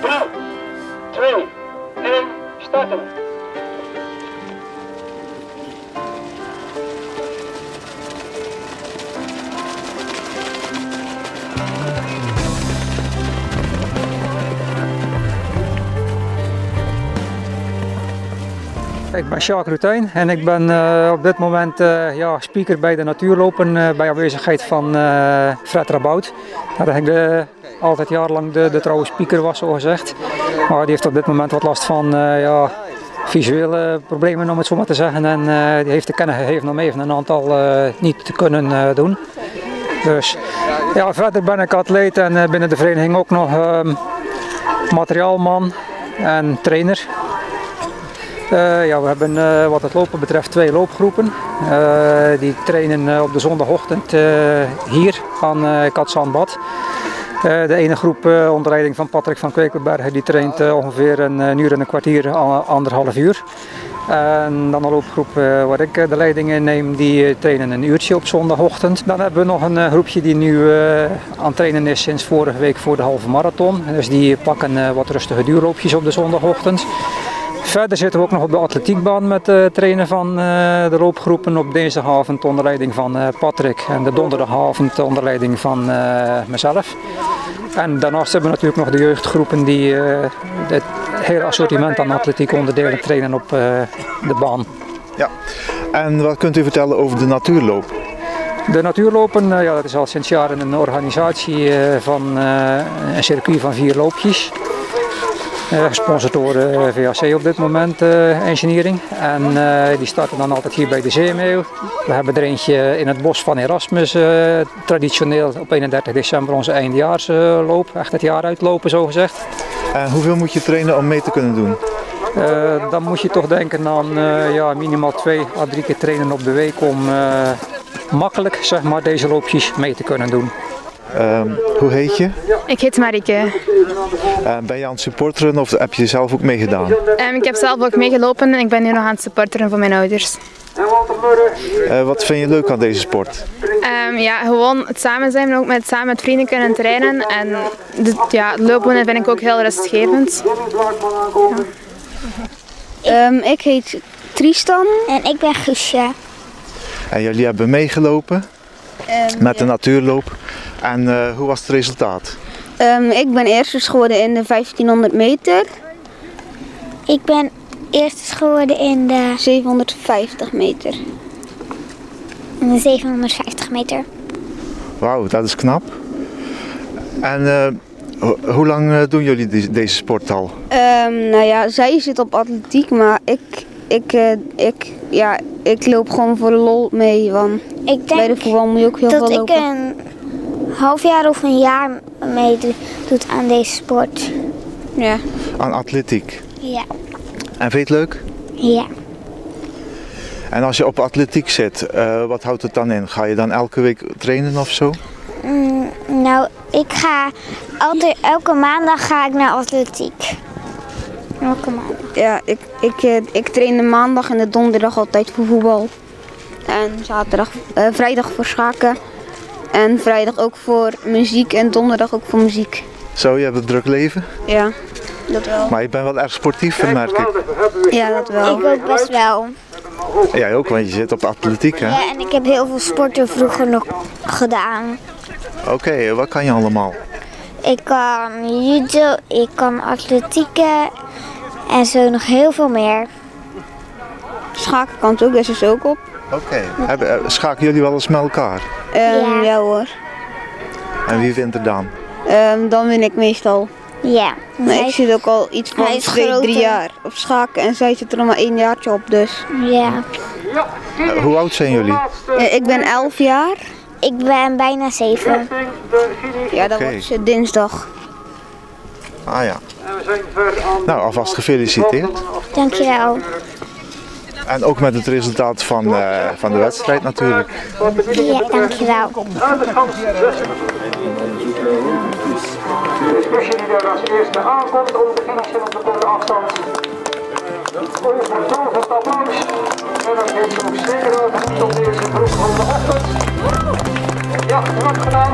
3, 2, 1, starten. Ik ben Sjaak Rutijn en ik ben op dit moment speaker bij de natuurlopen bij aanwezigheid van Fred Rabout. Dat eigenlijk altijd jarenlang de trouwe speaker was, zo gezegd. Maar die heeft op dit moment wat last van visuele problemen, om het zo maar te zeggen. En die heeft te kennen gegeven om even een aantal niet te kunnen doen. Dus ja, verder ben ik atleet en binnen de vereniging ook nog materiaalman en trainer. We hebben wat het lopen betreft 2 loopgroepen. Die trainen op de zondagochtend hier aan Katsaanbad. De ene groep onder leiding van Patrick van Kwekelbergen die traint ongeveer een uur en een kwartier, 1,5 uur. En dan een loopgroep waar ik de leiding in neem, die trainen een uurtje op zondagochtend. Dan hebben we nog een groepje die nu aan het trainen is sinds vorige week voor de halve marathon. Dus die pakken wat rustige duurloopjes op de zondagochtend. Verder zitten we ook nog op de atletiekbaan met het trainen van de loopgroepen op dinsdagavond onder leiding van Patrick en de donderdagavond onder leiding van mezelf. En daarnaast hebben we natuurlijk nog de jeugdgroepen die het hele assortiment aan atletiek onderdelen trainen op de baan. Ja, en wat kunt u vertellen over de natuurloop? De natuurlopen, dat is al sinds jaren een organisatie van een circuit van 4 loopjes. Gesponsord door VAC op dit moment, engineering. En die starten dan altijd hier bij de Zeemeeuw. We hebben er eentje in het bos van Erasmus, traditioneel op 31 december onze eindejaarsloop. Echt het jaar uitlopen, zo gezegd. En hoeveel moet je trainen om mee te kunnen doen? Dan moet je toch denken aan minimaal 2 à 3 keer trainen op de week om makkelijk, zeg maar, deze loopjes mee te kunnen doen. Hoe heet je? Ik heet Marike. Ben je aan het supporteren of heb je zelf ook meegedaan? Ik heb zelf ook meegelopen en ik ben nu nog aan het supporteren voor mijn ouders. Wat vind je leuk aan deze sport? Gewoon het samen zijn, maar ook samen met vrienden kunnen trainen. En het lopen vind ik ook heel rustgevend. Ja. Ik heet Tristan. En ik ben Guusje. En jullie hebben meegelopen met de natuurloop. En hoe was het resultaat? Ik ben eerste geworden in de 1500 meter. Ik ben eerste geworden in de 750 meter. In de 750 meter. Wauw, dat is knap. En hoe lang doen jullie deze sport al? Zij zit op atletiek, maar ik loop gewoon voor de lol mee. Want ik denk bij de voetbal moet je ook heel veel lopen. Dat ik een half jaar of een jaar meedoet aan deze sport. Ja. Aan atletiek? Ja. En vind je het leuk? Ja. En als je op atletiek zit, wat houdt het dan in? Ga je dan elke week trainen of zo? Ik ga elke maandag ga ik naar atletiek. Elke maandag. Ja, ik train de maandag en de donderdag altijd voor voetbal. En vrijdag voor schaken. En vrijdag ook voor muziek en donderdag ook voor muziek. Zo, je hebt een druk leven? Ja, dat wel. Maar je bent wel erg sportief, merk ik. Ja, dat wel. Ik ook best wel. Jij ook, want je zit op atletiek, hè? Ja, en ik heb heel veel sporten vroeger nog gedaan. Oké, wat kan je allemaal? Ik kan judo, ik kan atletieken en zo nog heel veel meer. Schaken kan het ook, dus is ook op. Oké. Schaken jullie wel eens met elkaar? Ja hoor. En wie wint er dan? Dan win ik meestal. Ja. Ik zit ook al iets van 2-3 jaar op schaken en zij zit er nog maar 1 jaartje op dus. Ja. Hoe oud zijn jullie? Ik ben 11 jaar. Ik ben bijna 7. Ja, dat wordt dinsdag. Ah ja. Nou, alvast gefeliciteerd. Dankjewel. En ook met het resultaat van de wedstrijd natuurlijk. Ja, dankjewel. De discussie die er als eerste aankomt om te finishen op de korte afstand. Overtroffen applaus. En dan heeft ze nog zeker wel geniet op deze vroege ochtend. Ja, knap gedaan.